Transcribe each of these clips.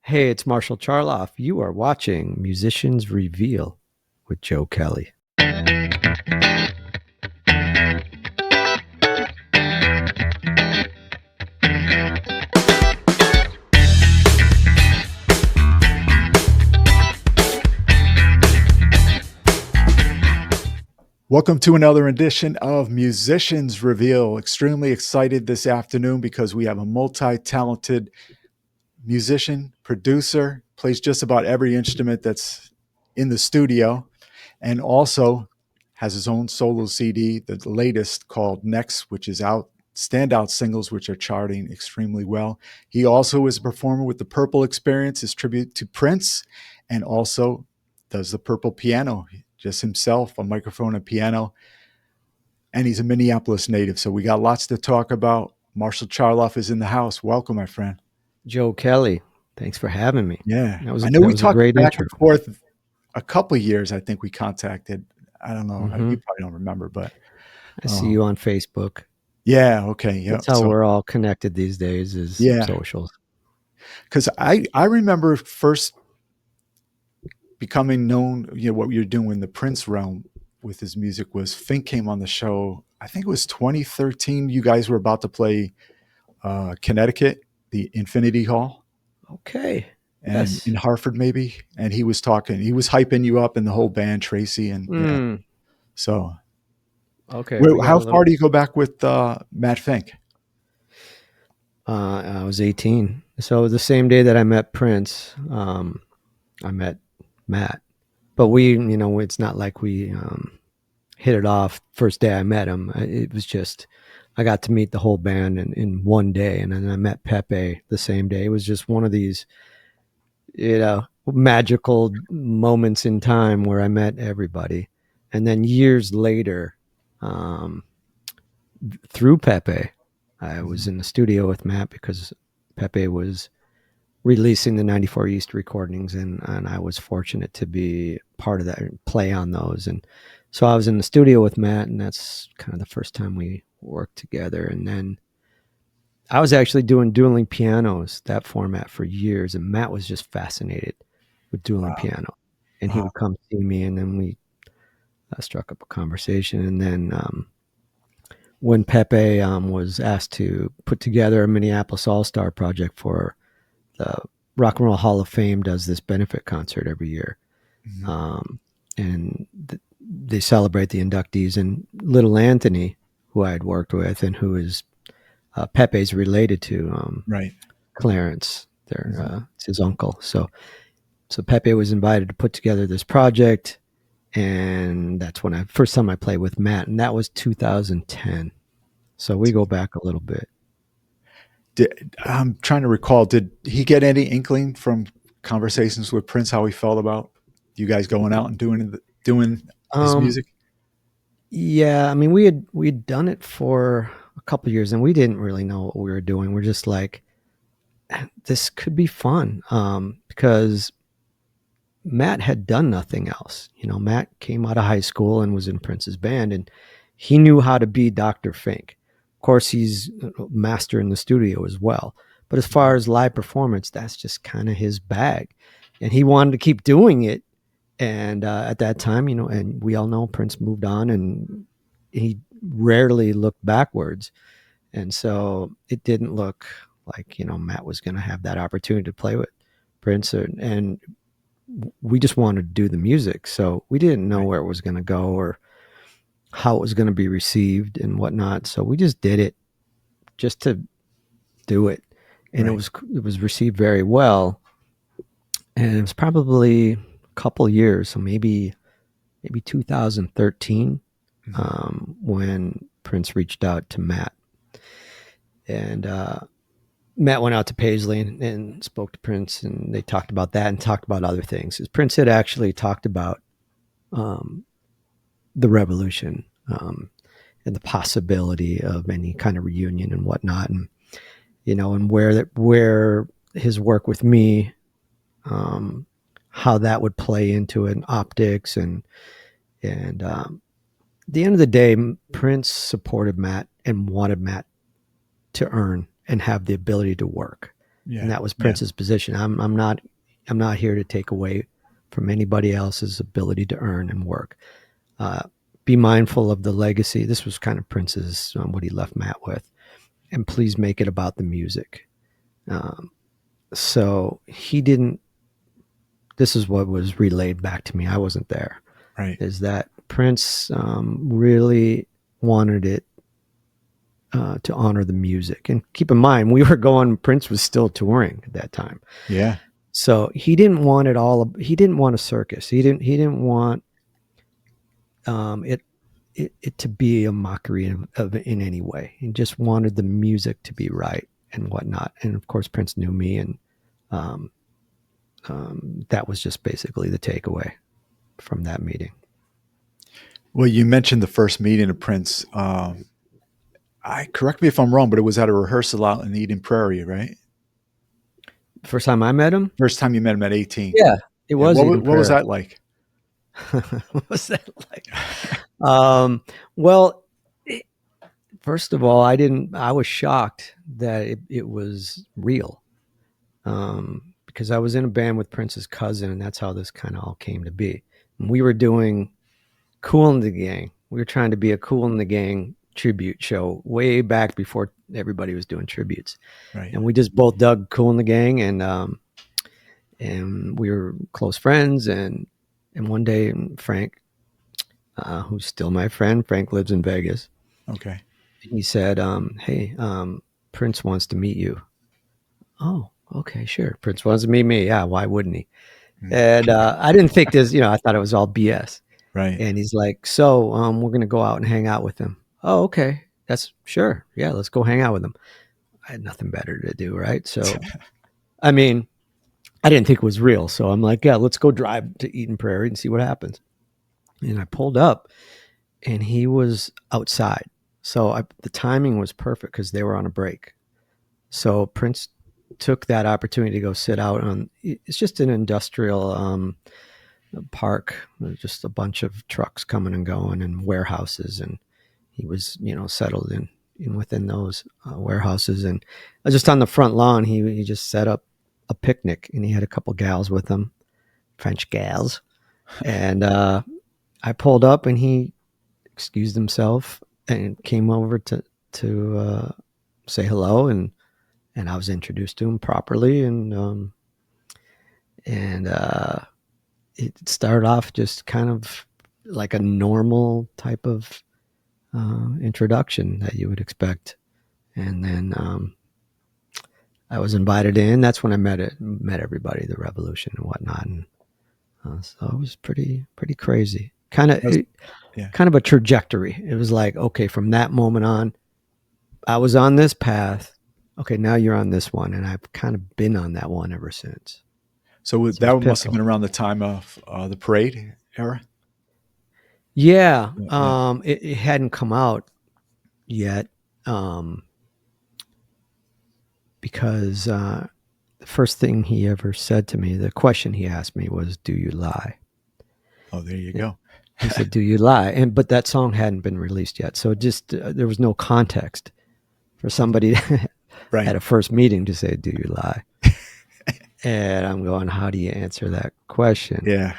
Hey, it's Marshall Charloff. You are watching Musicians Reveal with Joe Kelley. Welcome to another edition of Musicians Reveal. Extremely excited this afternoon because we have a multi-talented musician, producer, plays just about every instrument that's in the studio, and also has his own solo CD, the latest called Next, which is out, standout singles, which are charting extremely well. He also is a performer with the Purple Xperience, his tribute to Prince, and also does the Purple piano, just himself, a microphone and piano. And he's a Minneapolis native, so we got lots to talk about. Marshall Charloff is in the house. Welcome, my friend. Joe Kelley, thanks for having me. Yeah, That was I know that we was a talked great back intro. and forth a couple of years. I think we contacted. I don't know. hmm You probably don't remember, but I see you on Facebook. yeah, okay, yeah. That's how So we're all connected these days is yeah, socials. because I remember first becoming known. What you're doing in the Prince realm with his music was Fink came on the show. I think it was 2013. You guys were about to play Connecticut, the Infinity Hall. Okay. And Yes. in Hartford, maybe. And he was hyping you up and the whole band, Tracy. And yeah, Mm, so okay. We got how a far little. do you go back with Matt Fink? I was 18, so the same day that I met Prince, I met Matt. But it's not like we hit it off first day I met him. It was just I got to meet the whole band in one day, and then I met Pepe the same day. It was just one of these, magical moments in time where I met everybody, and then years later, um, through Pepe, I was in the studio with Matt because Pepe was releasing the 94 East recordings, and I was fortunate to be part of that and play on those. And so I was in the studio with Matt, and that's kind of the first time we worked together. And then I was actually doing dueling pianos, that format, for years, and Matt was just fascinated with dueling Wow. piano. And he Wow. would come see me, and then we struck up a conversation. And then when Pepe was asked to put together a Minneapolis All-Star project for the Rock and Roll Hall of Fame, does this benefit concert every year. Mhm. And they celebrate the inductees. And little Anthony, who I had worked with and who is Pepe's related to, Right. Clarence, it's his uncle. So Pepe was invited to put together this project. And that's when first time I played with Matt. And that was 2010. So we go back a little bit. I'm trying to recall, did he get any inkling from conversations with Prince how he felt about you guys going out and doing his Um, music? Yeah, I mean, we had done it for a couple of years, and we didn't really know what we were doing. We're just like, this could be fun, because Matt had done nothing else. Matt came out of high school and was in Prince's band, and he knew how to be Dr. Fink. Of course, he's a master in the studio as well. But as far as live performance, that's just kind of his bag, and he wanted to keep doing it. And at that time, and we all know Prince moved on, and he rarely looked backwards. And so it didn't look like, Matt was going to have that opportunity to play with Prince. And we just wanted to do the music. So we didn't know Right. where it was going to go or how it was going to be received and whatnot. So we just did it just to do it. And Right. it was received very well. And it was probably a couple years, so maybe 2013, Mhm. when Prince reached out to Matt. And Matt went out to Paisley and spoke to Prince, and they talked about that and talked about other things. Prince had actually talked about um, the revolution, and the possibility of any kind of reunion and whatnot, and where his work with me, um, how that would play into it, optics, and at the end of the day, Prince supported Matt and wanted Matt to earn and have the ability to work. and Yeah. that was Yeah. Prince's position. I'm not here to take away from anybody else's ability to earn and work. Uh, be mindful of the legacy. This was kind of Prince's what he left Matt with, and please make it about the music. Um, so he didn't. This is what was relayed back to me. I wasn't there. Right. Is that Prince really wanted it to honor the music. And keep in mind, we were going. Prince was still touring at that time, Yeah. so he didn't want it all. He didn't want a circus. He didn't. He didn't want it to be a mockery of in any way. He just wanted the music to be right and whatnot. And of course, Prince knew me, and um, that was just basically the takeaway from that meeting. Well, you mentioned the first meeting of Prince. I correct me if I'm wrong, but it was at a rehearsal out in Eden Prairie, right? First time I met him, First time you met him at 18. yeah, it Yeah. was Eden What was Prairie. that like? What was that like? Well, first of all, I was shocked that it was real. Because I was in a band with Prince's cousin, and that's how this kind of all came to be. And we were doing Cool in the Gang. We were trying to be a Cool in the Gang tribute show way back before everybody was doing tributes. Right. And we just both dug Cool in the Gang, and we were close friends. And one day, Frank, who's still my friend, Frank lives in Vegas. Okay. He said, "Hey, Prince wants to meet you." Oh, okay, sure. Prince wants to meet me. Yeah, why wouldn't he? And I didn't think this, I thought it was all BS. Right. And he's like, so we're going to go out and hang out with him. Oh, okay. That's sure. Yeah, let's go hang out with him. I had nothing better to do, right? So, I mean, I didn't think it was real. So I'm like, yeah, let's go drive to Eden Prairie and see what happens. And I pulled up and he was outside. So the timing was perfect because they were on a break. So Prince took that opportunity to go sit out on, it's just an industrial park. There's just a bunch of trucks coming and going and warehouses. And he was, settled in within those warehouses. And just on the front lawn, he just set up a picnic, and he had a couple gals with him, French gals. And I pulled up, and he excused himself and came over to say hello, and I was introduced to him properly, and it started off just kind of like a normal type of introduction that you would expect, and then I was invited in. That's when I met everybody, the Revolution and whatnot, and so it was pretty crazy. Yeah. Kind of a trajectory. It was like, okay, from that moment on, I was on this path. Okay, now you're on this one, and I've kind of been on that one ever since. So It that was must have pivotal. been around the time of the parade era. Yeah, Yeah. it hadn't come out yet, because the first thing he ever said to me, the question he asked me was, "Do you lie?" Oh, there you go. He said, "Do you lie?" But that song hadn't been released yet, so just there was no context for somebody Right. at a first meeting to say, "Do you lie?" And I'm going, "How do you answer that question?" Yeah.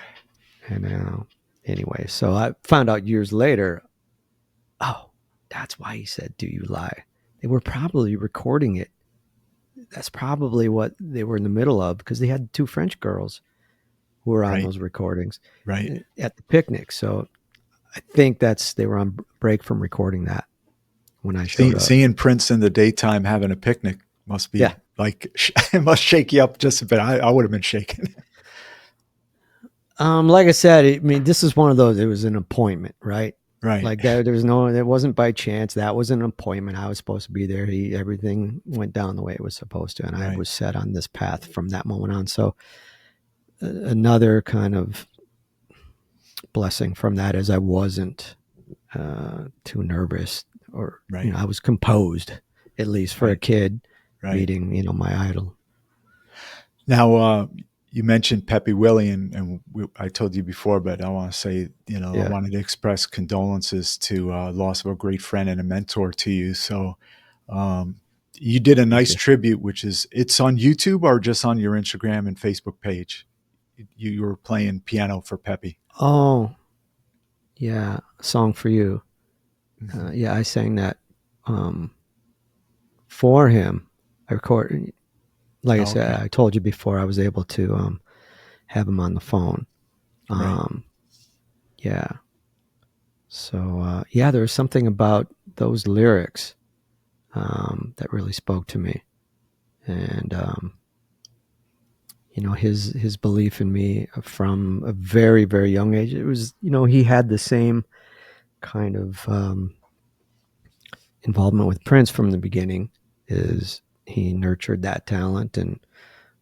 And anyway, so I found out years later. Oh, that's why he said, "Do you lie?" They were probably recording it. That's probably what they were in the middle of, because they had two French girls who were on Right. those recordings Right. at the picnic. So I think they were on break from recording that when I showed up. Seeing Prince in the daytime having a picnic must be Yeah. like it must shake you up just a bit. I would have been shaken. Like I said, I mean, this is one of those. It was an appointment, right? Right. Like that. It wasn't by chance. That was an appointment. I was supposed to be there. Everything went down the way it was supposed to, and I Right. was set on this path from that moment on. So another kind of blessing from that is I wasn't too nervous, or Right. I was composed, at least for a Right. kid Right. meeting my idol. Now, you mentioned Pepe Willie, and I told you before, but I want to say, I Yeah. wanted to express condolences to loss of a great friend and a mentor to you. So, You did a nice Okay. tribute, which is it's on YouTube or just on your Instagram and Facebook page. You were playing piano for Pepe. Oh, yeah, a song for you. Mm-hmm. Yeah, I sang that um, for him. I recorded, like I Oh, okay. said, I told you before, I was able to have him on the phone. Right. Um, yeah. So, yeah, there was something about those lyrics that really spoke to me. And, his belief in me from a very, very young age. It was, he had the same kind of involvement with Prince from the beginning. Mm-hmm. Is he nurtured that talent and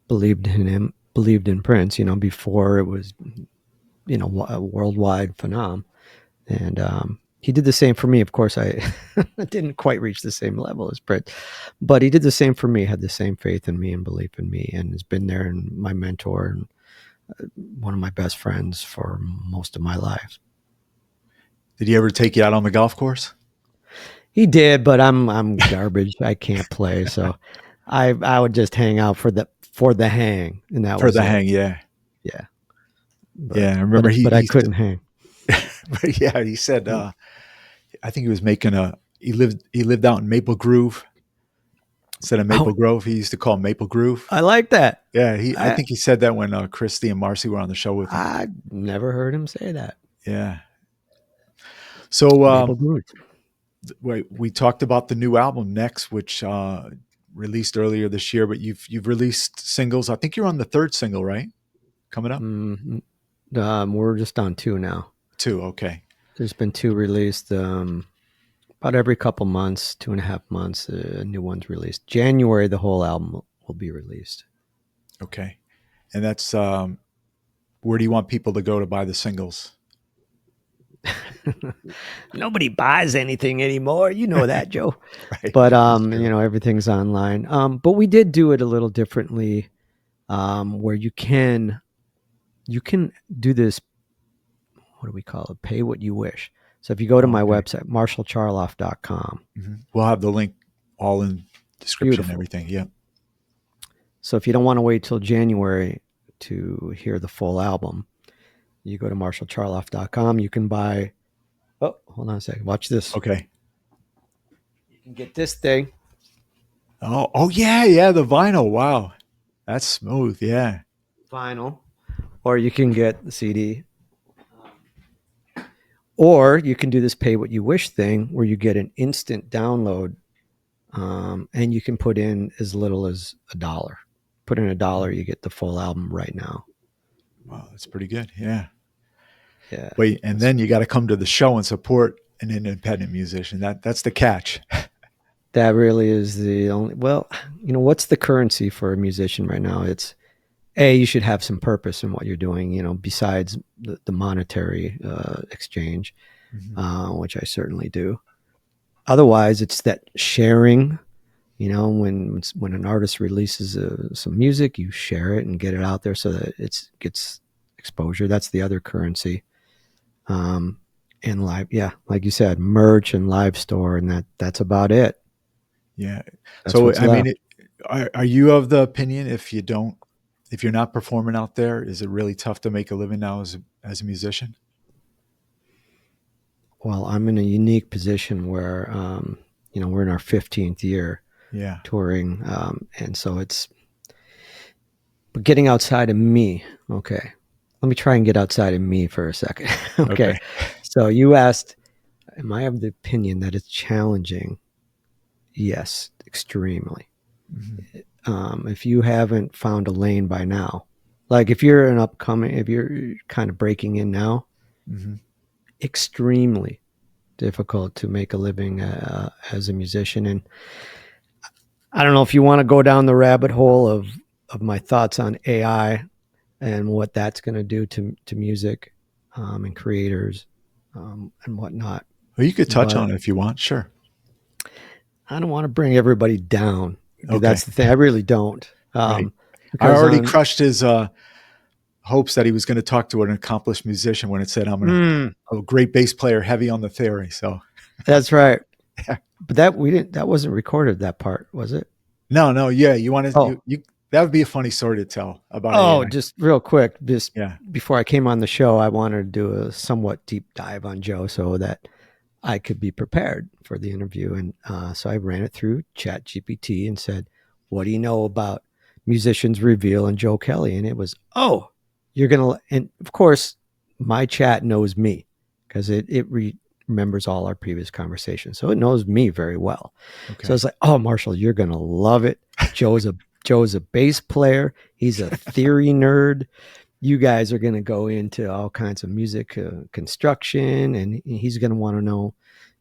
believed in him, believed in Prince, before it was, a worldwide phenomenon. And he did the same for me. Of course, I didn't quite reach the same level as Prince, but he did the same for me, had the same faith in me and belief in me, and has been there and my mentor and one of my best friends for most of my life. Did he ever take you out on the golf course? He did, but I'm garbage. I can't play, so I would just hang out for the hang, and that For was the it. hang, yeah. Yeah, but Yeah. I but remember but I couldn't hang. yeah, he said I think he was making he lived out in Maple Grove instead of Oh, Maple Grove. He used to call it Maple Grove. I like that. Yeah, I I think he said that when Christy and Marcy were on the show with him. I never heard him say that. Yeah. So Maple Grove. we talked about the new album next, which released earlier this year. But you've released singles. I think you're on the third single, right? Coming up Mm, we're just on two now. two. Okay, There's been two released about every couple months, 2.5 months. A new one's released. January, the whole album will be released. okay, and that's where do you want people to go to buy the singles? Nobody buys anything anymore. You know that, Joe. Right, But that's true. everything's online. But we did do it a little differently, where you can do this. What do we call it? Pay what you wish. So if you go to Oh, my okay. website, marshallcharloff.com, We'll have the link all in description and beautiful. everything. Yeah. So if you don't want to wait till January to hear the full album, you go to marshallcharloff.com. You can buy. Oh, hold on a second. Watch this. Okay. You can get this thing, Oh yeah, yeah. The vinyl. Wow, that's smooth. Yeah. vinyl, or you can get the CD, or you can do this pay what you wish thing where you get an instant download, and you can put in as little as $1. Put in $1, you get the full album right now. Wow, that's pretty good. Yeah. Yeah, Wait, and then you got to come to the show and support an independent musician. That's the catch. that really is the only. Well, what's the currency for a musician right now? It's you should have some purpose in what you're doing. Besides the monetary exchange, Mhm. which I certainly do. Otherwise, it's that sharing. When an artist releases some music, you share it and get it out there so that it gets exposure. That's the other currency. Um, and live, yeah, like you said, merch and live store, and that's about it. Yeah. That's So what's I mean, left. are you of the opinion if you're not performing out there, is it really tough to make a living now as a musician? Well, I'm in a unique position where we're in our 15th year Yeah. touring, and so it's but getting outside of me. Okay, let me try and get outside of me for a second. Okay, Okay. so you asked, am I of the opinion that it's challenging? Yes, extremely. Mhm. If you haven't found a lane by now, like if you're kind of breaking in now, Mhm. extremely difficult to make a living as a musician. And I don't know if you want to go down the rabbit hole of my thoughts on AI and what that's going to do to music, and creators, and whatnot. Well, you could touch But on it if you want. Sure. I don't want to bring everybody down. Okay. That's the thing. I really don't. Right. I Because already on crushed his hopes that he was going to talk to an accomplished musician when it said I'm a great bass player, heavy on the theory. So That's right. but that we didn't. That wasn't recorded. That part was it? No, no, yeah. You want to Oh, you that would be a funny story to tell about oh, AI. just real quick. Just Yeah. before I came on the show, I wanted to do a somewhat deep dive on Joe so that I could be prepared for the interview. And so I ran it through Chat GPT and said, "What do you know about Musicians Reveal and Joe Kelley?" And it was, "Oh, you're gonna." And of course, my chat knows me because remembers all our previous conversations, so it knows me very well. So Okay. it's like, "Oh, Marshall, you're gonna love it. Joe's a Joe's a bass player. He's a theory nerd. You guys are going to go into all kinds of music construction, and he's going to want to know,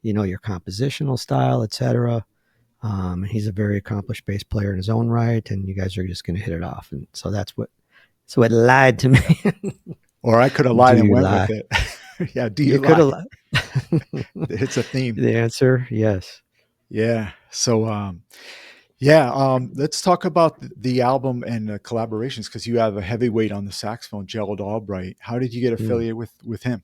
your compositional style, etc. He's a very accomplished bass player in his own right, and you guys are just going to hit it off." And so that's what. So it lied to me. Or I could have Do lied and you went with lie? it. Yeah. Do you You could lie? have lied. It's a theme. The answer, yes. Yeah. So, yeah. Let's talk about the album and the collaborations because you have a heavyweight on the saxophone, Gerald Albright. How did you get Mm. affiliated with him?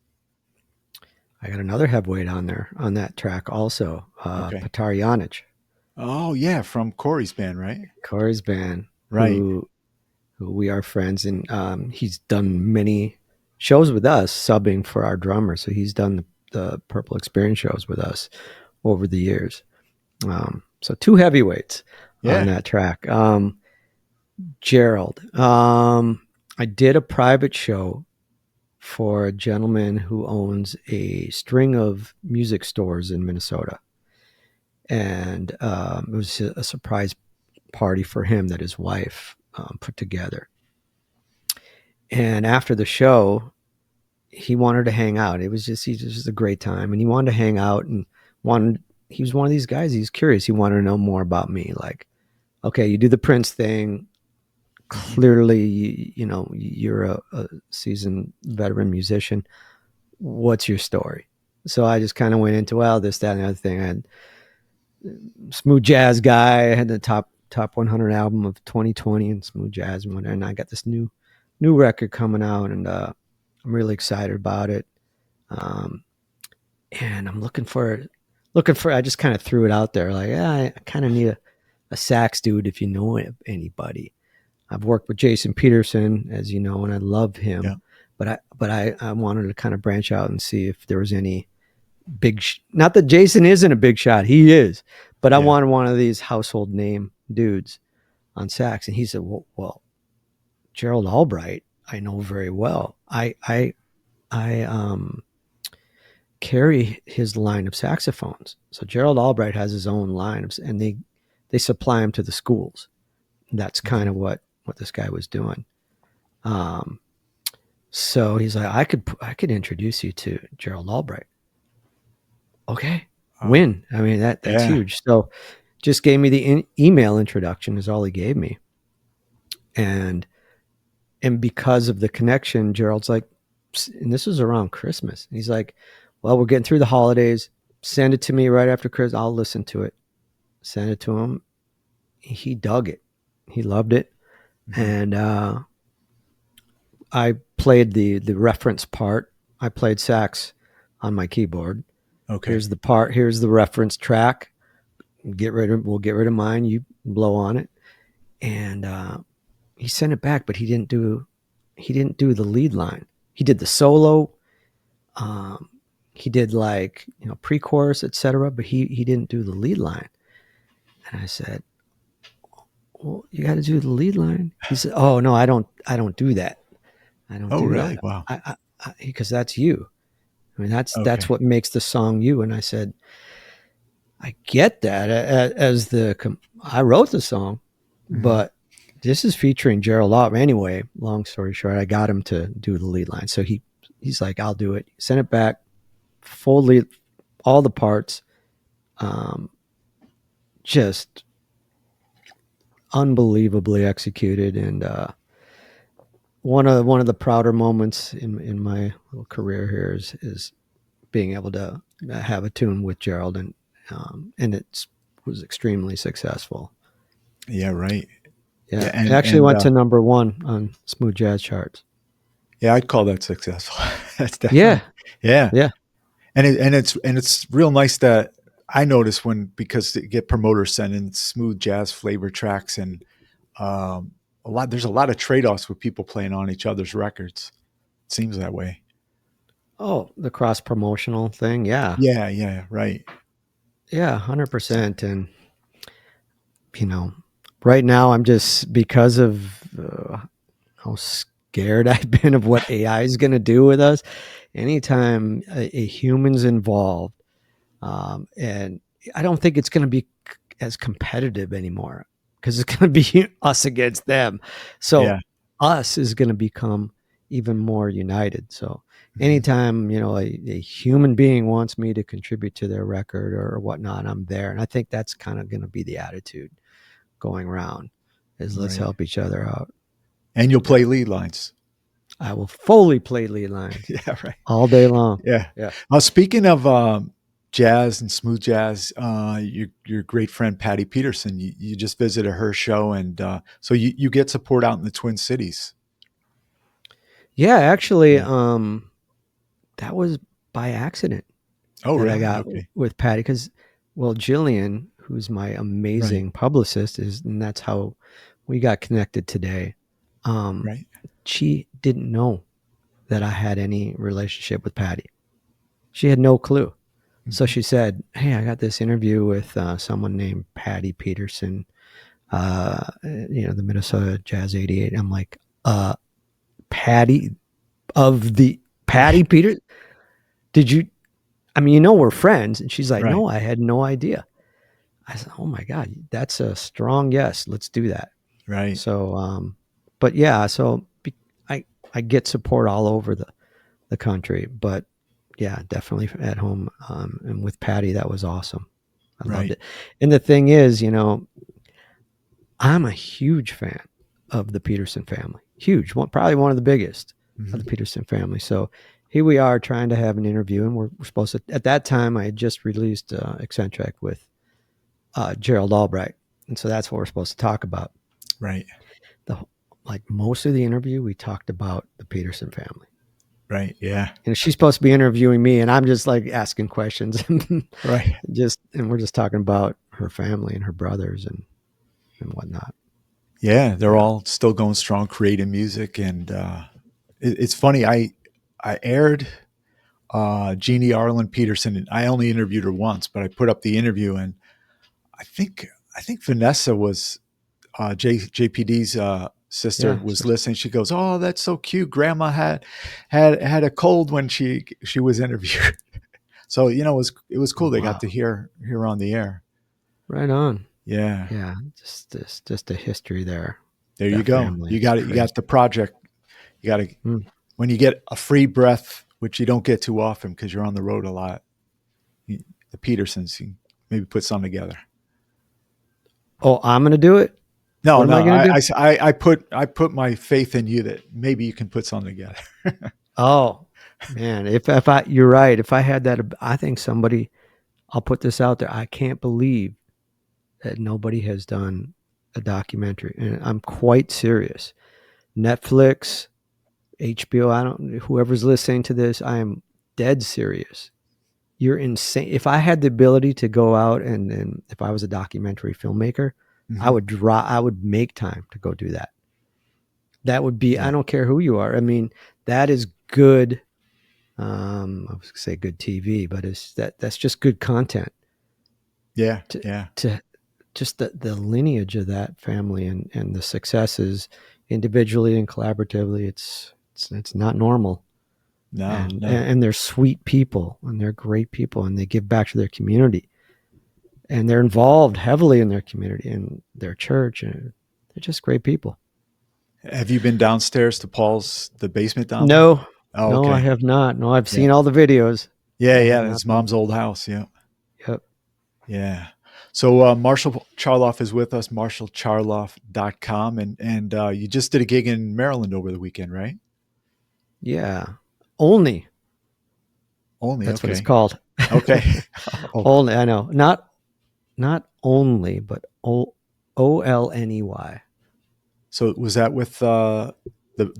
I got another heavyweight on there on that track also. Okay. Petar Janich, Oh yeah, from Corey's band, right? Corey's band, Right. who we are friends, and he's done many shows with us, subbing for our drummer. So he's done the Purple Xperience shows with us over the years. So two heavyweights on Yeah. that track. Gerald, I did a private show for a gentleman who owns a string of music stores in Minnesota, and it was a surprise party for him that his wife put together. And after the show, he wanted to hang out. He just a great time, and he wanted to hang out and wanted. He was one of these guys. He's curious. He wanted to know more about me. Like, okay, you do the Prince thing. Mhm. Clearly, you're a seasoned veteran musician. What's your story? So I just kind of went into, well, this, that, and the other thing. I had smooth jazz guy. I had the top 100 album of 2020 in smooth jazz, and I got this new record coming out, and I'm really excited about it. Um, and I'm looking for. I just kind of threw it out there, like, yeah, I kind of need a sax dude if you know anybody. I've worked with Jason Peterson, as you know, and I love Yeah. him. But I wanted to kind of branch out and see if there was any not that Jason isn't a big shot, he is, but I Yeah. wanted one of these household name dudes on sax. And he said, well, Gerald Albright, I know very well. I carry his line of saxophones. So Gerald Albright has his own line and they supply them to the schools. That's kind Mhm. of what this guy was doing. Um, so he's like, I could introduce you to Gerald Albright. Okay, Oh, win. I mean, that's yeah. huge. So just gave me the email introduction is all he gave me. And because of the connection, Gerald's like, and this was around Christmas. He's like, well, we're getting through the holidays. Send it to me right after Christmas. I'll listen to it. Send it to him. He dug it. He loved it. Mhm. And I played the reference part. I played sax on my keyboard. Okay. Here's the part. Here's the reference track. We'll get rid of mine. You blow on it. And he sent it back, but he didn't do the lead line. He did the solo. Um, he did, like, pre-chorus, etc. But he didn't do the lead line. And I said, well, you got to do the lead line. He said, oh no, I don't do that. I don't Oh, do that. really? Wow. Because that's you. I mean, that's Okay. what makes the song you. And I said, I get that. I wrote the song, Mhm. but this is featuring Gerald Albright. Anyway, long story short, I got him to do the lead line. So he's like, I'll do it. Send it back, full lead, all the parts. Um, just unbelievably executed, and one of the prouder moments in my little career here is being able to have a tune with Gerald, and it was extremely successful. Yeah, right. Yeah, Yeah, it actually and went to number one on smooth jazz charts. yeah, I'd call that successful. That's definitely Yeah, yeah. yeah, And it's real nice that I notice because they get promoters sending smooth jazz flavor tracks, and there's a lot of trade-offs with people playing on each other's records. It seems that way. Oh, the cross promotional thing. Yeah. Yeah, yeah, right. Yeah. 100%. And, you know, right now I'm just, because of how scared I've been of what AI is going to do with us, anytime a human's involved, and I don't think it's going to be as competitive anymore, because it's going to be us against them. So Yeah. us is going to become even more united. So Mhm. anytime, a human being wants me to contribute to their record or whatnot, I'm there. And I think that's kind of going to be the attitude going around, is let's Right. help each other out. And you'll Yeah. play lead lines. I will fully play lead lines Yeah, right. all day long. Yeah. Yeah. Speaking of jazz and smooth jazz, your great friend Patty Peterson, you just visited her show, and so you get support out in the Twin Cities. Yeah, actually, Yeah. that was by accident Oh, that I really? got Okay. with Patty, because, well, Jillian, who's my Right. amazing publicist, and that's how we got connected today. Um, Right. she didn't know that I had any relationship with Patty. She had no clue. So Mhm. she said, "Hey, I got this interview with someone named Patty Peterson, the Minnesota Jazz '88." I'm like, Patty of the Patty Right. Peter? Did you? I mean, we're friends. And she's like, Right. "No, I had no idea." I said, "Oh my God, that's a strong yes. Let's do that." Right. So, but yeah, I I get support all over the country, but yeah, definitely at home. And with Patty, that was awesome. I loved Right. it. And the thing is, I'm a huge fan of the Peterson family. Huge, probably one of the biggest of the Mhm. Peterson family. So here we are trying to have an interview, and we're supposed to. At that time, I had just released Eccentric with Gerald Albright, and so that's what we're supposed to talk about. Right. The Like most of the interview, we talked about the Peterson family. Right. Yeah. And she's supposed to be interviewing me, and I'm just like asking questions, and Right. we're just talking about her family and her brothers and whatnot. Yeah. They're Yeah, all still going strong, creating music, and it's funny. I aired Jeannie Arlen Peterson, and I only interviewed her once, but I put up the interview, and I think I think Vanessa was JPD's sister yeah. was listening. She goes, "Oh, that's so cute. Grandma had a cold when she was interviewed." So it was Oh cool. They got wow, to hear on the air. right on. Yeah, Yeah, just a history there. there you That go. family You is got it. You crazy. got the project. You got to Mm. when you get a free breath, which you don't get too often because you're on the road a lot. The Petersons, you maybe put some together. Oh, I'm gonna do it. No, What am no, I gonna do? I put my faith in you that maybe you can put something together. Oh man, if I you're right. If I had that, I think somebody. I'll put this out there. I can't believe that nobody has done a documentary, and I'm quite serious. Netflix, HBO. I don't. Whoever's listening to this, I am dead serious. You're insane. If I had the ability to go out and if I was a documentary filmmaker, I Mhm. would I would make time to go do that. That would be, I Yeah, don't care who you are. I mean, that is good. I was gonna say good TV, but that's just good content yeah, to yeah. to just the lineage of that family and the successes individually and collaboratively. It's not normal. No, And, no. and they're sweet people, and they're great people, and they give back to their community, and they're involved heavily in their community and their church, and they're just great people. Have you been downstairs to the basement down there? No, Oh, no, I okay. have not. No, I've Yeah. seen all the videos, Yeah, but I have yeah. not His been. mom's old house. Yeah. Yep. Yeah. So Marshall Charloff is with us, marshallcharloff.com. And you just did a gig in Maryland over the weekend, right? Yeah. Only. Only. That's what it's Okay. called. Okay. Oh, Only. I know. Not only, but OLNEY. so was that with the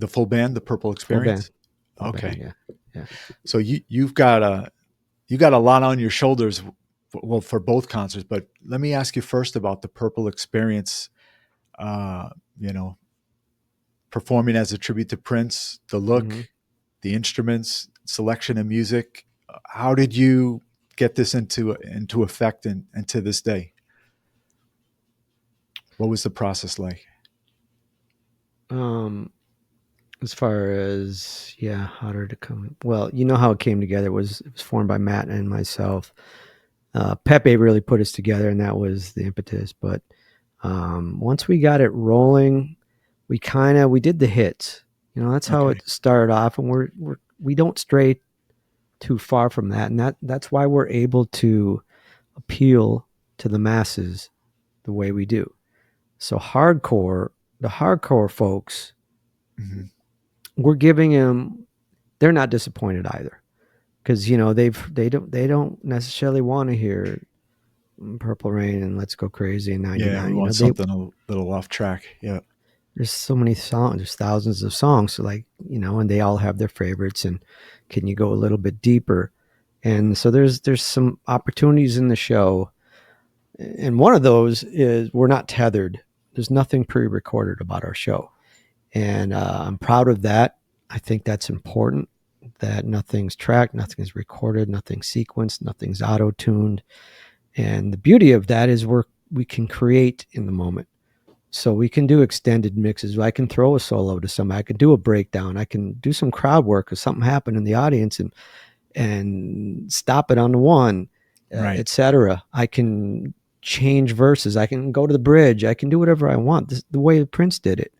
full band, the Purple Full band. Experience? Full band. Okay. Yeah. Yeah. So you got a lot on your shoulders well, for both concerts. But let me ask you first about the Purple Xperience. You know, performing as a tribute to Prince, the look, Hmm. the instruments, selection of music. How did you get this into effect and to this day? What was the process like? Um, as far as yeah, how did it come? Well, you know how it came together it was formed by Matt and myself. Pepe really put us together, and that was the impetus. But once we got it rolling, we did the hits. You know, that's how Okay. it started off, and we don't stray too far from that, and that's why we're able to appeal to the masses the way we do. So the hardcore folks, Hmm. we're giving them. They're not disappointed either, because you know they don't necessarily want to hear Purple Rain and Let's Go Crazy in Yeah, we '99. You know, want something a little off track. Yeah. there's so many songs, there's thousands of songs, so like, you know, and they all have their favorites. And can you go a little bit deeper? And so there's some opportunities in the show, and one of those is we're not tethered. There's nothing pre-recorded about our show, and I'm proud of that. I think that's important, that nothing's tracked, nothing's recorded, nothing's sequenced, nothing's auto-tuned. And the beauty of that is we can create in the moment. So we can do extended mixes. I can throw a solo to somebody. I can do a breakdown. I can do some crowd work if something happened in the audience, and stop it on the one, Right. etc. I can change verses. I can go to the bridge. I can do whatever I want. The way Prince did it.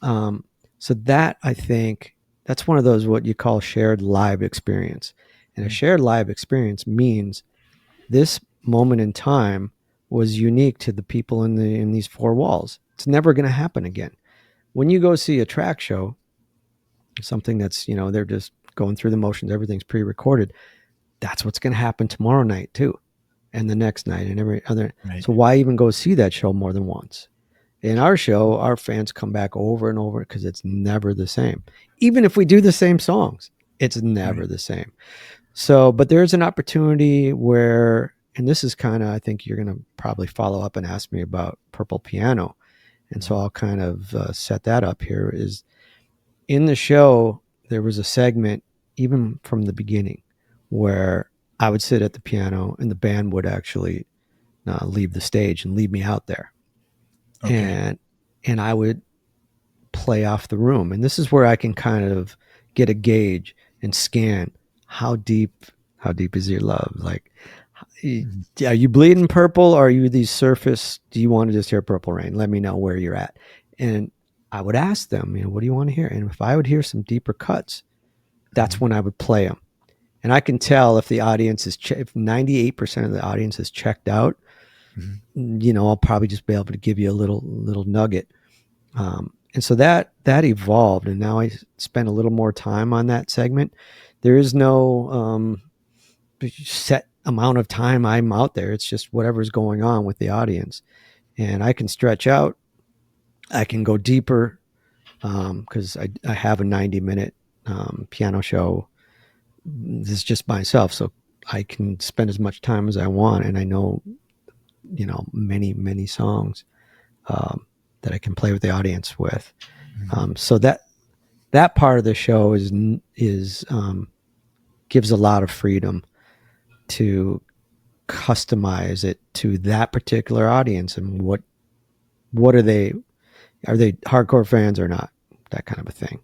Um, so that, I think, that's one of those what you call shared live experience. And a Mhm. shared live experience means this moment in time was unique to the people in these four walls. It's never going to happen again. When you go see a track show, something that's, you know, they're just going through the motions, everything's pre-recorded. That's what's going to happen tomorrow night too, and the next night, and every other. Right. So why even go see that show more than once? In our show, our fans come back over and over because it's never the same. Even if we do the same songs, it's Right. never the same. So, but there's an opportunity where, and this is kind of, I think you're going to probably follow up and ask me about Purple Piano. And so Mhm. I'll kind of set that up here. Is in the show, there was a segment, even from the beginning, where I would sit at the piano and the band would actually leave the stage and leave me out there. Okay. And I would play off the room. And this is where I can kind of get a gauge and scan how deep how deep is your love? Like, Mhm. are you bleeding purple? Or are you these surface? Do you want to just hear Purple Rain? Let me know where you're at. And I would ask them, you know, what do you want to hear? And if I would hear some deeper cuts, that's Mhm. when I would play them. And I can tell if the audience if 98% of the audience is checked out, Mhm. you know, I'll probably just be able to give you a little nugget. And so that evolved, and now I spend a little more time on that segment. There is no set amount of time I'm out there. It's just whatever's going on with the audience, and I can stretch out. I can go deeper because I have a 90-minute piano show. This is just myself, so I can spend as much time as I want, and I know, you know, many songs um, that I can play with the audience with. Mhm. So that part of the show is gives a lot of freedom to customize it to that particular audience, and what are they hardcore fans or not, that kind of a thing.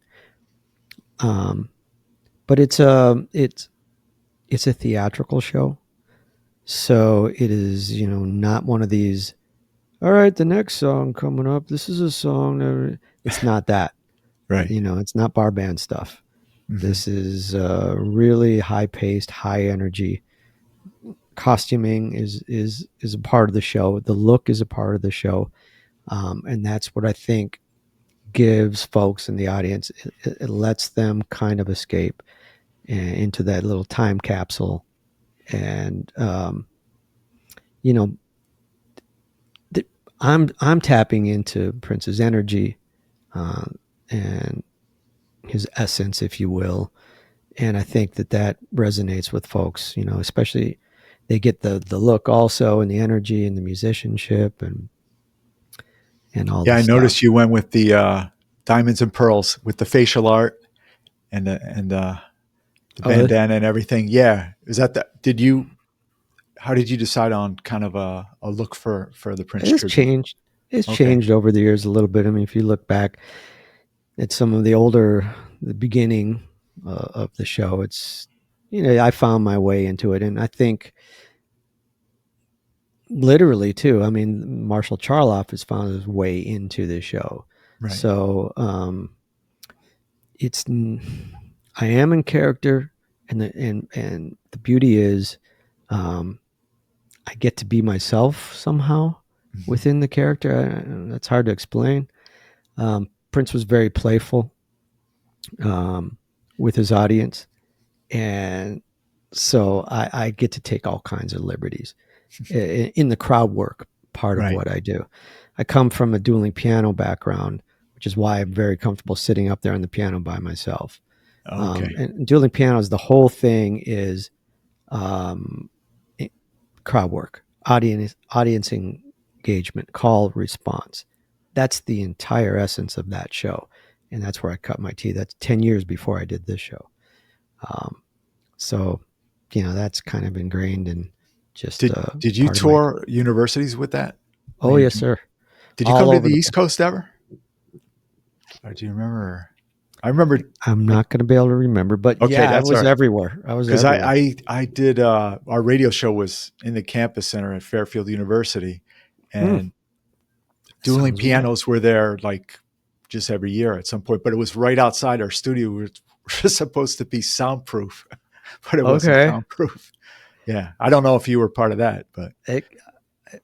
um but it's a theatrical show, so it is, you know, not one of these, all right, the next song coming up, this is a song it's not that. Right. You know, it's not bar band stuff. Mhm. This is really high paced, high energy. Costuming is a part of the show. The look is a part of the show, and that's what I think gives folks in the audience. It lets them kind of escape into that little time capsule, and you know, th- I'm tapping into Prince's energy uh, and his essence, if you will, and I think that resonates with folks. You know, especially they get the look also, and the energy and the musicianship and all Yeah, the I stuff. noticed you went with the diamonds and pearls with the facial art and the Oh, bandana and everything. Yeah, is that the? Did you? How did you decide on kind of a look for the Prince it's tribute? changed. It's Okay, changed over the years a little bit. I mean, if you look back at some of the older, the beginning of the show, it's, I found my way into it, and I think literally too. I mean, Marshall Charloff has found his way into the show, right. so it's I am in character, and the beauty is, um, I get to be myself somehow Mhm. within the character. That's hard to explain. Prince was very playful um, with his audience, and so I get to take all kinds of liberties in the crowd work part of Right. what I do. I come from a dueling piano background, which is why I'm very comfortable sitting up there on the piano by myself. Okay. And dueling pianos, the whole thing is um, crowd work, audience engagement, call response. That's the entire essence of that show, and that's where I cut my teeth. That's 10 years before I did this show. Um, so, that's kind of ingrained in just Did you part of my. tour universities with that? When Oh you yes, sir. did you All come to over the the East place. Coast ever? Or do you remember? I remember. I'm I, not going to be able to remember, but okay, yeah, I that's all was right. everywhere. I was Because everywhere. I did our radio show was in the campus center at Fairfield University, Hmm, and dueling sounds right. pianos were there like just every year at some point. But it was right outside our studio. We're supposed to be soundproof, but it wasn't Okay. soundproof. Yeah, I don't know if you were part of that, but It,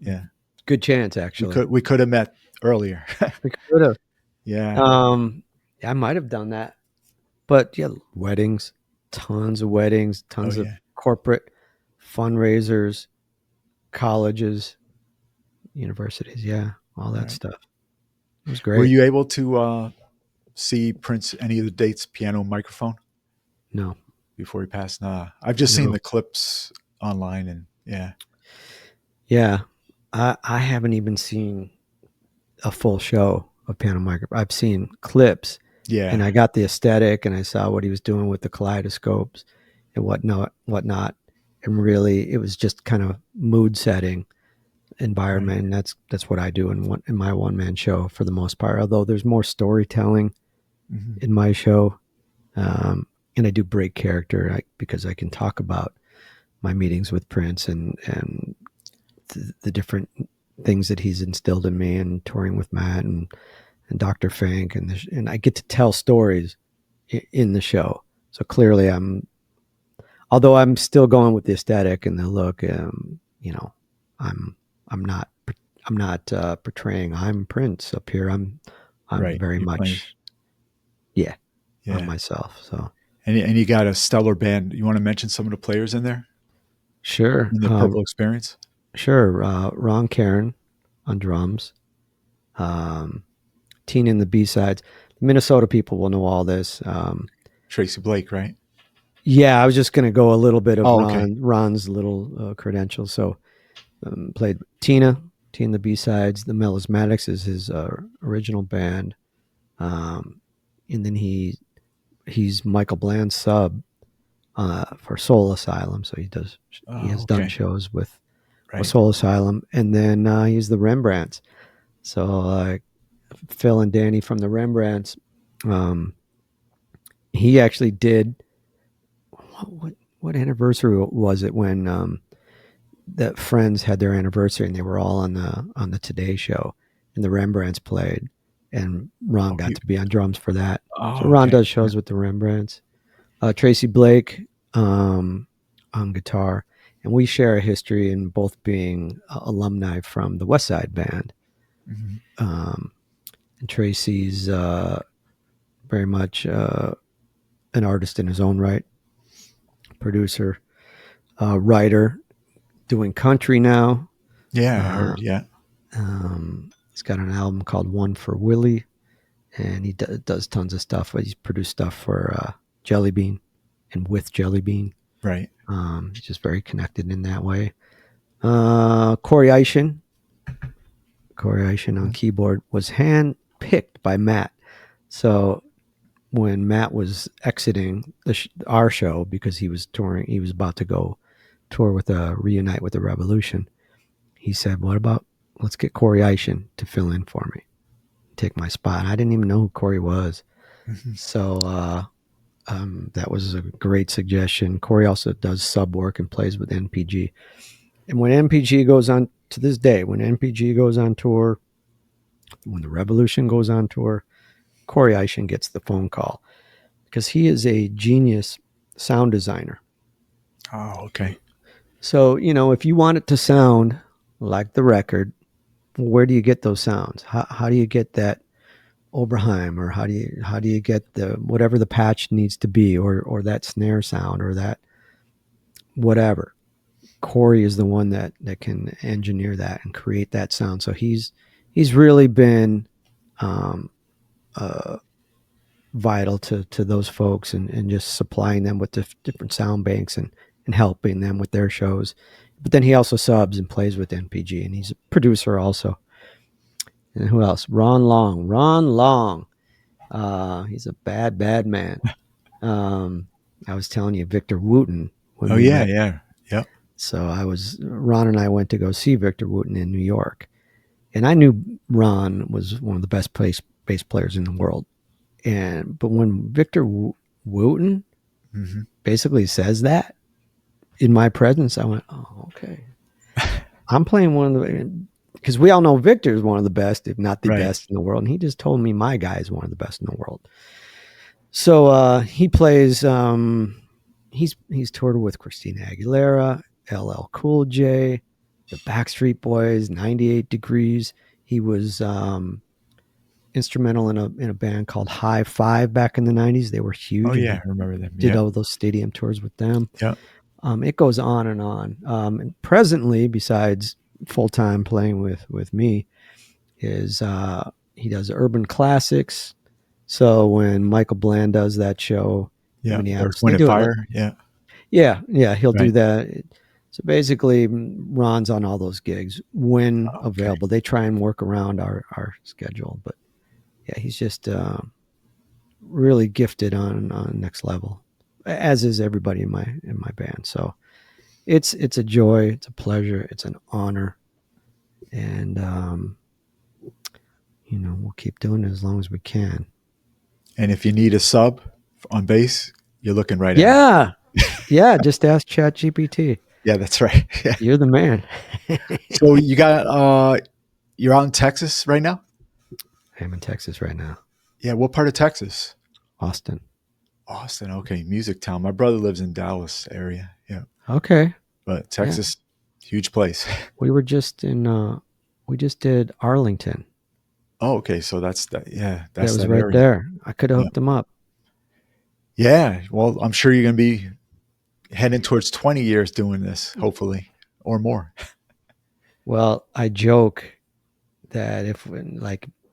yeah, good chance, actually. we could have met earlier. We could have. Yeah. Um, yeah, I might have done that, but yeah, weddings, Oh tons of yeah. corporate fundraisers, colleges, universities. Yeah, all that Right. stuff. It was Were great. you able to see Prince any of the dates piano microphone No, before he passed? Nah, I've just seen no. the clips online, and yeah, Yeah, I haven't even seen a full show of Piano Micro. I've seen clips, and yeah, I got the aesthetic, and I saw what he was doing with the kaleidoscopes and whatnot. And really, it was just kind of mood setting right. environment. And that's what I do in my one man show for the most part. Although there's more storytelling Hmm. in my show, and I do break character because I can talk about my meetings with Prince and the different things that he's instilled in me, and touring with Matt and Dr. Fink, and I get to tell stories in the show. So clearly, although I'm still going with the aesthetic and the look. I'm I'm not I'm not portraying I'm Prince up here. I'm Right. very You're playing. much, yeah, I'm Yeah, myself. So and you got a stellar band. You want to mention some of the players in there sure, in the Purple Experience? sure. Ron Caron on drums. Um, Tina in the B sides. Minnesota people will know all this. Tracy Blake, right? Yeah, I was just going to go a little bit of Oh, okay. Ron's little credentials. So played Tina the B sides. The Melismatics is his original band, um, and then he's Michael Bland's sub for Soul Asylum. So he Oh, has done okay. shows with Right. Soul Asylum, and then he's the Rembrandts. So Phil and Danny from the Rembrandts. Um, he actually did what anniversary was it when that Friends had their anniversary and they were all on the Today Show, and the Rembrandts played, and Ron Oh, got to be on drums for that. So oh, Ron okay. does Yeah. shows with the Rembrandts. Tracy Blake um, on guitar, and we share a history in both being alumni from the West Side Band. Mhm. Um, and Tracy's very much an artist in his own right, producer, writer, doing country now. Yeah, I Uh, heard. Yeah. he's got an album called One for Willie, and he does tons of stuff. He's produced stuff for Jelly Bean and with Jelly Bean. Right. He's just very connected in that way. Corey Eishin. Corey Eishin on keyboard was hand picked by Matt. So when Matt was exiting our show because he was touring, he was about to go tour with reunite with the Revolution. He said, "What about let's get Corey Eishin to fill in for me, take my spot." I didn't even know who Corey was, so that was a great suggestion. Corey also does sub work and plays with NPG. And when NPG goes on to this day, when NPG goes on tour, when the Revolution goes on tour, Corey Eishin gets the phone call because he is a genius sound designer. Oh, okay. So, if you want it to sound like the record, where do you get those sounds? How do you get that Oberheim, or how do you get the whatever the patch needs to be, or that snare sound, or that whatever? Corey is the one that can engineer that and create that sound. So he's really been vital to those folks, and just supplying them with different sound banks and helping them with their shows. But then he also subs and plays with NPG, and he's a producer also. And who else? Ron Long. He's a bad man. I was telling you, Victor Wooten. Oh, yeah, yeah. Yep. So Ron and I went to go see Victor Wooten in New York. And I knew Ron was one of the best bass players in the world. But when Victor Wooten basically says that in my presence, I went, "Oh, okay." I'm playing one of the, because we all know Victor is one of the best, if not the best in the world. And he just told me my guy is one of the best in the world. So he plays, he's toured with Christina Aguilera, LL Cool J, the Backstreet Boys, 98 Degrees. He was instrumental in a band called High Five back in the 90s. They were huge. Oh, yeah, I remember them. Did all those stadium tours with them. Yeah. It goes on and on. And presently, besides full-time playing with me, is he does urban classics. So when Michael Bland does that show, Earth, Wind, and Fire, he'll do that. So basically, Ron's on all those gigs when available. They try and work around our schedule, but yeah, he's just really gifted on next level, as is everybody in my band. So it's a joy, it's a pleasure, it's an honor, and we'll keep doing it as long as we can. And if you need a sub on bass, you're looking right at it. Yeah, just ask ChatGPT. Yeah, that's right. Yeah. You're the man. So you got you're out in Texas right now? I'm in Texas right now. Yeah, what part of Texas? Austin. Okay, music town. My brother lives in Dallas area. Yeah. Okay. But Texas, huge place. We were just we just did Arlington. Oh, okay. So that's that. Yeah, that was right area. There. I could have hooked them up. Yeah. Well, I'm sure you're going to be heading towards 20 years doing this, hopefully, or more. Well, I joke that if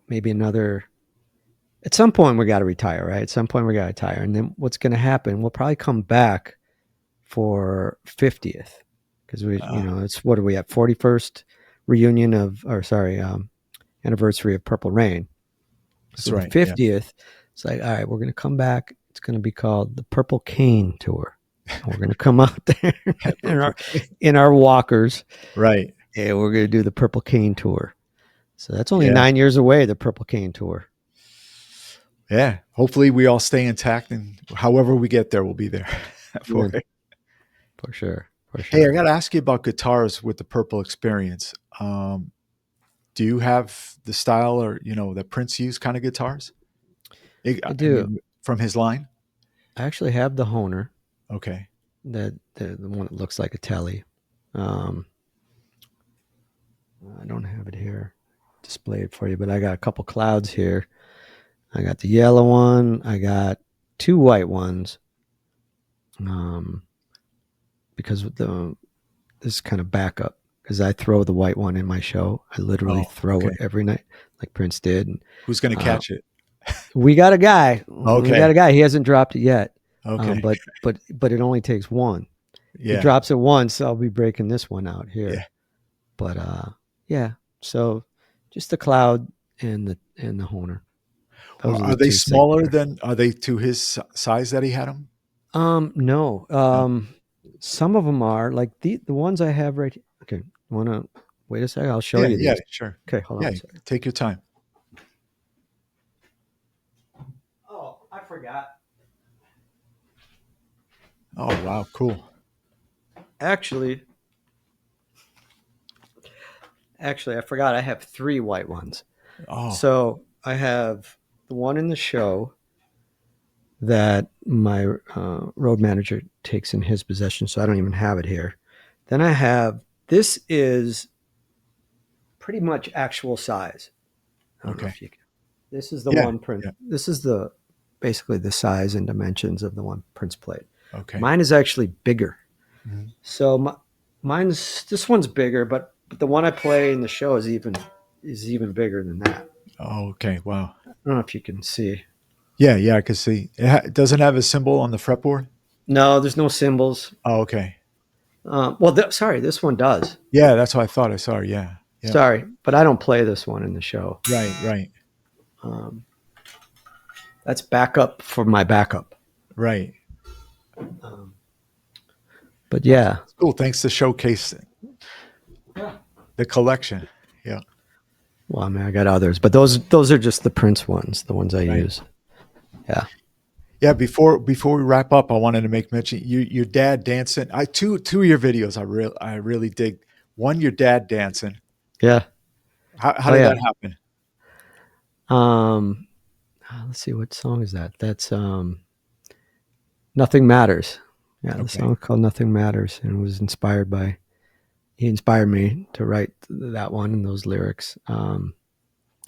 maybe at some point we got to retire, right? At some point we got to retire. And then what's going to happen? We'll probably come back for 50th, because it's, what are we at? 41st reunion anniversary of Purple Rain. That's right. 50th. Yeah. It's like, all right, we're going to come back. It's going to be called the Purple Cane Tour. We're going to come out there in our walkers. Right. And we're going to do the Purple Cane Tour. So that's only 9 years away, the Purple Cane Tour. Yeah. Hopefully we all stay intact, and however we get there, we'll be there for it. For sure. Hey, I got to ask you about guitars with the Purple Xperience. Do you have the style or, that Prince used kind of guitars? I do. From his line? I actually have the Honer. Okay. The one that looks like a Telly. I don't have it here displayed for you, but I got a couple clouds here. I got the yellow one. I got two white ones. Because this is kind of backup, because I throw the white one in my show. I literally throw it every night, like Prince did. And, who's going to catch it? We got a guy. Okay. We got a guy. He hasn't dropped it yet. Okay. But it only takes one. Yeah. He drops it once, I'll be breaking this one out here. Yeah. But yeah, so just the cloud and the Honer. Those are the Are they two things smaller there. than? Are they to his size that he had them? No. No. Some of them are like the ones I have right here. Okay, wanna wait a second? I'll show Yeah, you yeah, these. sure. Okay, hold on Yeah, a second. take your time. Oh, I forgot. Oh, wow, cool. Actually, I forgot. I have three white ones. Oh, So I have the one in the show that my road manager takes in his possession, so I don't even have it here. Then I have this is pretty much actual size. I don't know okay. if you can. This is the Yeah, one print. yeah. This is the basically the size and dimensions of the one Prince played. Okay. Mine is actually bigger. Mhm. So mine's this one's bigger, but the one I play in the show is even bigger than that. Oh, okay. Wow. I don't know if you can see. Yeah, yeah, I can see. It doesn't have a symbol on the fretboard? No, there's no symbols. Oh, okay. Well, sorry, this one does. Yeah, that's what I thought I saw. Yeah. Yeah. Sorry, but I don't play this one in the show. Right, right, Um, that's backup for my backup. right. Um, but yeah, It's cool. Thanks to showcase the collection. Yeah. well, I mean, I got others, but those are just the Prince ones, the ones I Right. use. Yeah, Yeah, before we wrap up, I wanted to make mention your dad dancing. I two of your videos I really dig. One, your dad dancing. yeah. How Oh did yeah. that happen? Um, let's see, what song is that? That's Nothing Matters. Yeah, the Okay. song called Nothing Matters, and it was inspired by. He inspired me to write that one and those lyrics.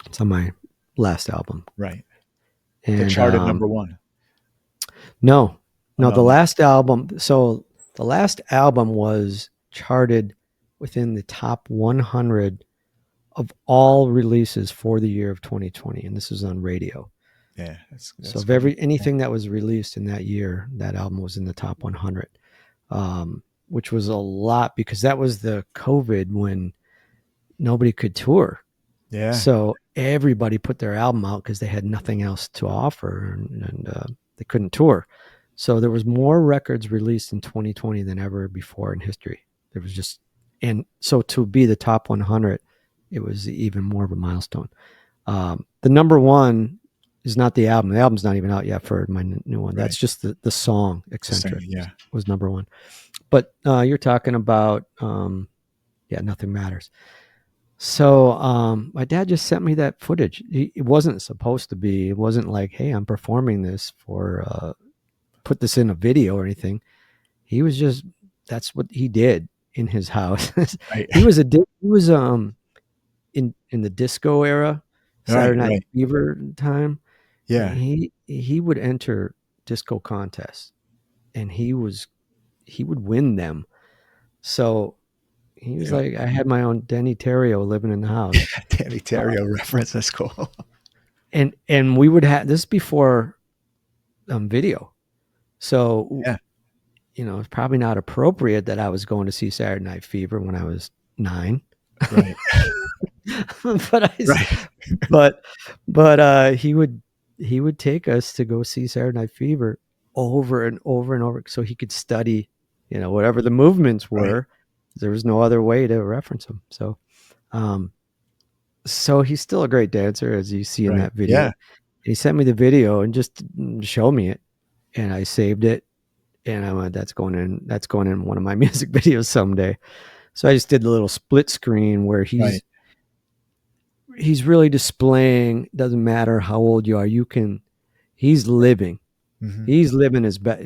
It's on my last album, Right. The and chart at number one. no, Oh, no, no, the no. last album. So the last album was charted within the top 100 of all releases for the year of 2020, and this is on radio. Yeah, So that's of great. anything that was released in that year, that album was in the top 100, which was a lot because that was the COVID when nobody could tour. Yeah. So everybody put their album out because they had nothing else to offer, and they couldn't tour. So there was more records released in 2020 than ever before in history. There was just, and so to be the top 100, it was even more of a milestone. The number one is not the album. The album's not even out yet for my new one. Right. That's just the song The same. "Eccentric" Yeah. was number one. But you're talking about, yeah, Nothing Matters. So my dad just sent me that footage. It wasn't supposed to be. It wasn't like, hey, I'm performing this for put this in a video or anything. He was just that's what he did in his house. Right. He was in the disco era, Right. Saturday Night Right. Fever time. Yeah. He would enter disco contests, and he would win them. So he was Yeah. like, I had my own Denny Terrio living in the house. Danny Terrio reference. That's cool. And we would have this before video. So Yeah. it's probably not appropriate that I was going to see Saturday Night Fever when I was 9. Right. but Right. he would take us to go see Saturday Night Fever over and over and over so he could study, whatever the movements Right. were. There was no other way to reference them. So he's still a great dancer, as you see in Right. that video. Yeah. He sent me the video and just showed me it, and I saved it, and I went, that's going in one of my music videos someday. So I just did the little split screen where Right. he's really displaying, doesn't matter how old you are, he's living. Mm-hmm. He's living his best,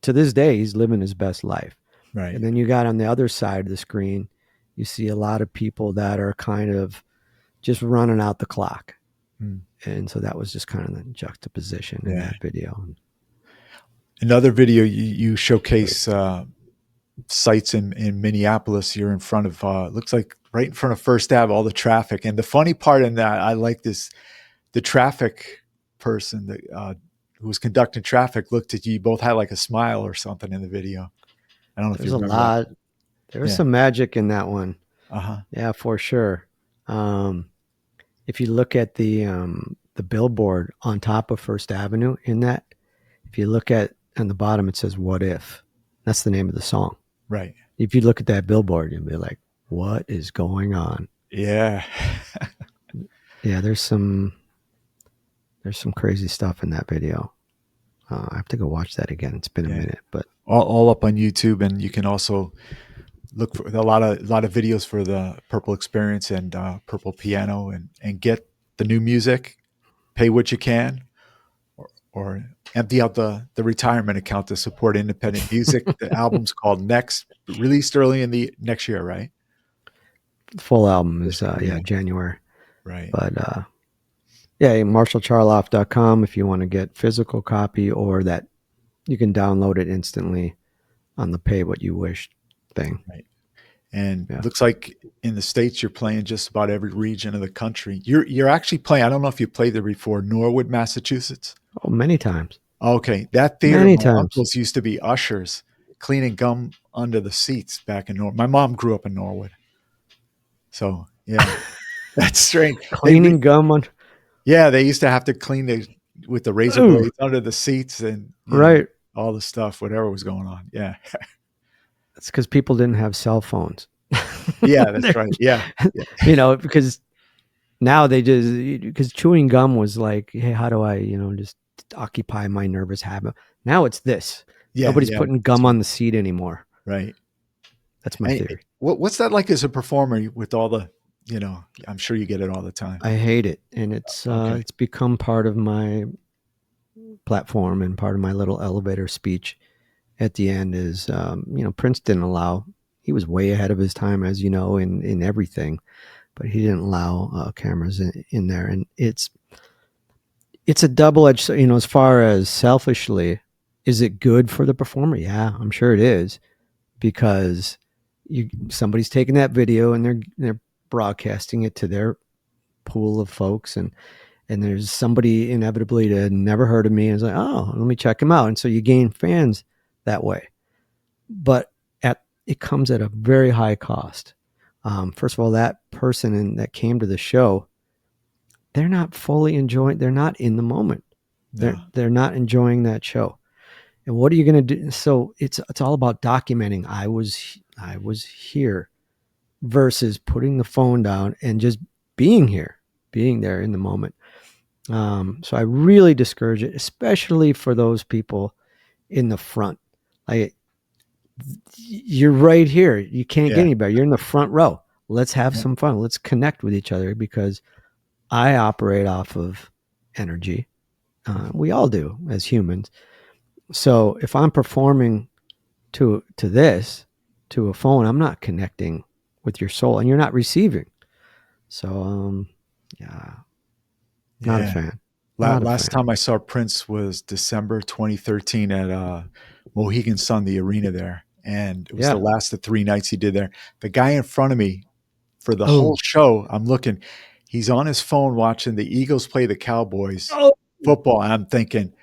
to this day, he's living his best life. Right. And then you got on the other side of the screen, you see a lot of people that are kind of just running out the clock. Mm. And so that was just kind of the juxtaposition in that video. Another video you showcase sites in Minneapolis. You're in front of looks like right in front of First Ave, all the traffic. And the funny part in that, I like this, the traffic person that who was conducting traffic looked at you. You both had like a smile or something in the video. I don't know if There's you a remember that. lot. There was some magic in that one. Uh-huh. Yeah, for sure. Um, if you look at the billboard on top of First Avenue in that, if you look at on the bottom, it says "What If." That's the name of the song. Right. If you look at that billboard, you'll be like, "What is going on?" Yeah. Yeah, there's some crazy stuff in that video. I have to go watch that again. It's been a Yeah. minute, but All up on YouTube, and you can also look for a lot of videos for the Purple Experience and Purple Piano, and get the new music. Pay what you can, or empty out the retirement account to support independent music. The album's called Next, released early in the next year, right? the full album This is year, yeah yeah, January. right. But yeah, MarshallCharloff.com if you want to get physical copy, or that you can download it instantly on the pay what you wish thing. Right. And Yeah. looks like in the States you're playing just about every region of the country. You're actually playing. I don't know if you played there before, Norwood, Massachusetts. Oh, many times. Okay, that theater, Many my times. uncles used to be ushers, cleaning gum under the seats back in Norwood. My mom grew up in Norwood, so yeah, that's strange. Cleaning gum on. Yeah, they used to have to clean with the razor Ooh, blades under the seats, and right. all the stuff, whatever was going on. Yeah, It's because people didn't have cell phones. yeah, that's right. Yeah, yeah, Because now they just, because chewing gum was like, hey, how do I, just occupy my nervous habit? Now it's this. yeah, Nobody's yeah. putting gum on the seat anymore. Right. That's my And theory. what's that like as a performer with all the, I'm sure you get it all the time. I hate it, and it's Okay. it's become part of my platform and part of my little elevator speech at the end. Is Prince didn't allow. He was way ahead of his time, as you know, in everything, but he didn't allow cameras in there, and it's a double edged. As far as selfishly, is it good for the performer? Yeah, I'm sure it is, because somebody's taking that video and they're broadcasting it to their pool of folks, and there's somebody inevitably that never heard of me and is like, oh, let me check him out, and so you gain fans that way. But it comes at a very high cost. First of all, that person that came to the show, they're not fully enjoying. They're not in the moment. No. They're not enjoying that show. And what are you going to do? So it's all about documenting. I was here versus putting the phone down and just being here, being there in the moment. So I really discourage it, especially for those people in the front. Like, you're right here. You can't get Yeah. any better. You're in the front row. Let's have Yeah. some fun. Let's connect with each other, because I operate off of energy. We all do as humans. So if I'm performing to this, to a phone, I'm not connecting with your soul, and you're not receiving. So yeah, not a Yeah. fan. Not a Last fan. time I saw Prince was December 2013 at Mohegan Sun, the arena there. And it was the Yeah. last of 3 nights he did there. The guy in front of me for the whole Oh. show, I'm looking, he's on his phone watching the Eagles play the Cowboys Oh. football. And I'm thinking,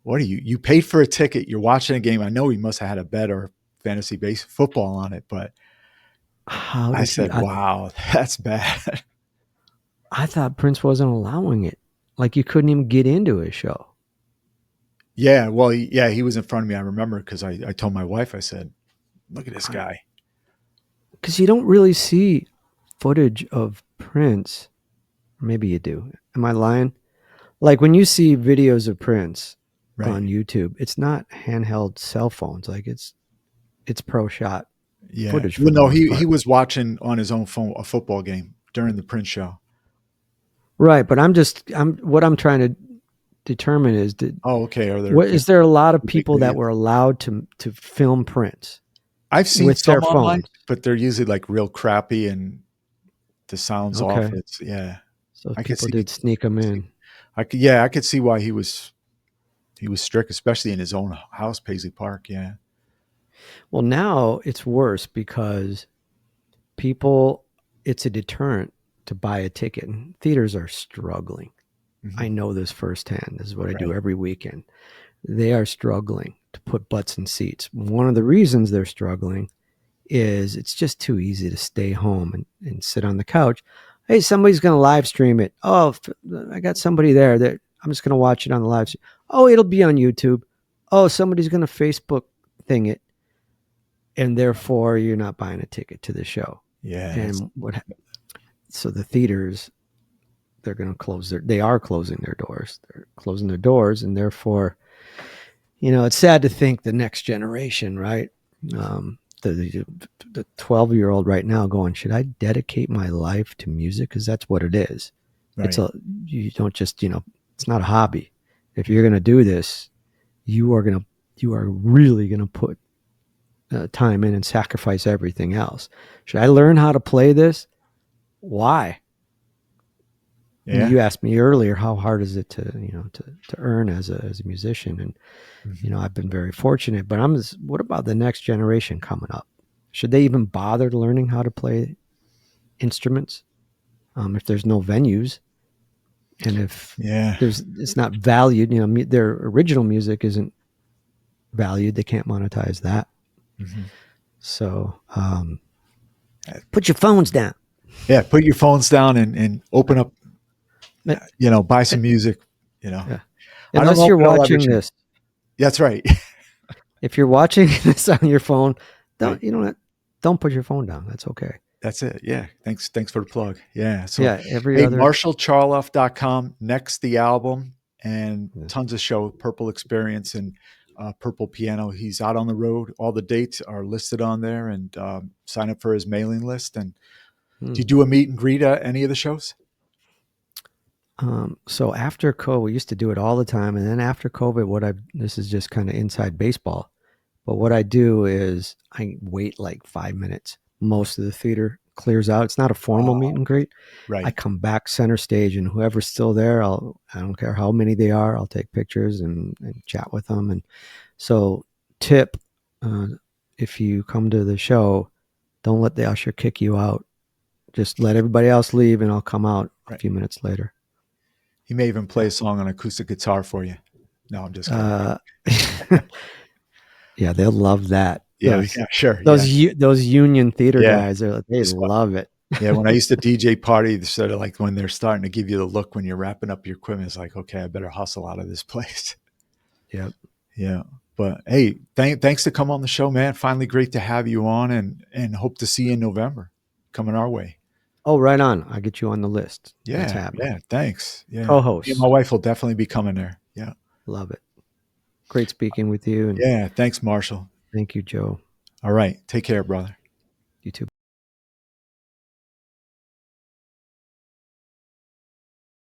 what are you paid for a ticket? You're watching a game. I know he must have had a bet or fantasy base football on it, but How I did he? said, wow, that's bad. I thought Prince wasn't allowing it. Like, you couldn't even get into his show. Yeah, well, he was in front of me. I remember because I told my wife, I said, look at this guy. Because you don't really see footage of Prince. Or maybe you do. Am I lying? Like, when you see videos of Prince Right. on YouTube, it's not handheld cell phones. Like, it's pro shot Yeah. footage for Well, the no, most he part. was watching on his own phone a football game during the Prince show. Right, but I'm trying to determine is that Oh, okay. Are there what is there a lot of big people that videos? were allowed to film Prince I've seen with their some online, phones? but they're usually like real crappy and the sound's off. Okay, It's yeah. so I could people see. did sneak them in. I could see why he was strict, especially in his own house, Paisley Park. Yeah. Well, now it's worse because people, it's a deterrent to buy a ticket. And theaters are struggling. I Mhm. know this firsthand. This is what I do Right. every weekend. They are struggling to put butts in seats. One of the reasons they're struggling is it's just too easy to stay home and sit on the couch. Hey, somebody's going to live stream it. Oh, I got somebody there that I'm just going to watch it on the live stream. Oh, it'll be on YouTube. Oh, somebody's going to Facebook thing it. And therefore you're not buying a ticket to the show. Yeah. And so the theaters, they're going to they are closing their doors. They're closing their doors. And therefore, it's sad to think the next generation, right? The 12-year-old right now going, should I dedicate my life to music? Because that's what it is. Right. You don't just, it's not a hobby. If you're going to do this, you are really going to put time in and sacrifice everything else. Should I learn how to play this? Why? Yeah. You asked me earlier, how hard is it to earn as a musician? And, I've been very fortunate, but what about the next generation coming up? Should they even bother learning how to play instruments? If there's no venues and if it's not valued, their original music isn't valued. They can't monetize that. Mm-hmm. So, put your phones down. Yeah. Put your phones down and open up, buy some music, Yeah. Unless you're watching this. That's right. If you're watching this on your phone, don't put your phone down. That's okay. That's it. Yeah. Thanks for the plug. Yeah. So marshallcharloff.com, next the album and tons of show, Purple Xperience and Purple Piano. He's out on the road. All the dates are listed on there, and sign up for his mailing list. And do you do a meet and greet at any of the shows? So after COVID, we used to do it all the time. And then after COVID, this is just kind of inside baseball, but what I do is I wait like 5 minutes. Most of the theater clears out. It's not a formal meet and greet. Right. I come back center stage, and whoever's still there, I don't care how many they are, I'll take pictures and chat with them. And so tip, if you come to the show, don't let the usher kick you out. Just let everybody else leave, and I'll come out a few minutes later. He may even play a song on acoustic guitar for you. No, I'm just kidding. Yeah, they'll love that. Yeah, sure. Those union theater guys, they love it. Yeah, when I used to DJ party, sort of like when they're starting to give you the look when you're wrapping up your equipment, it's like, okay, I better hustle out of this place. Yep. Yeah. But hey, thanks to come on the show, man. Finally great to have you on, and hope to see you in November coming our way. Oh, right on. I'll get you on the list. Yeah. Yeah. Thanks. Yeah. Co-host. Yeah, my wife will definitely be coming there. Yeah. Love it. Great speaking with you. Yeah. Thanks, Marshall. Thank you, Joe. All right. Take care, brother. You too.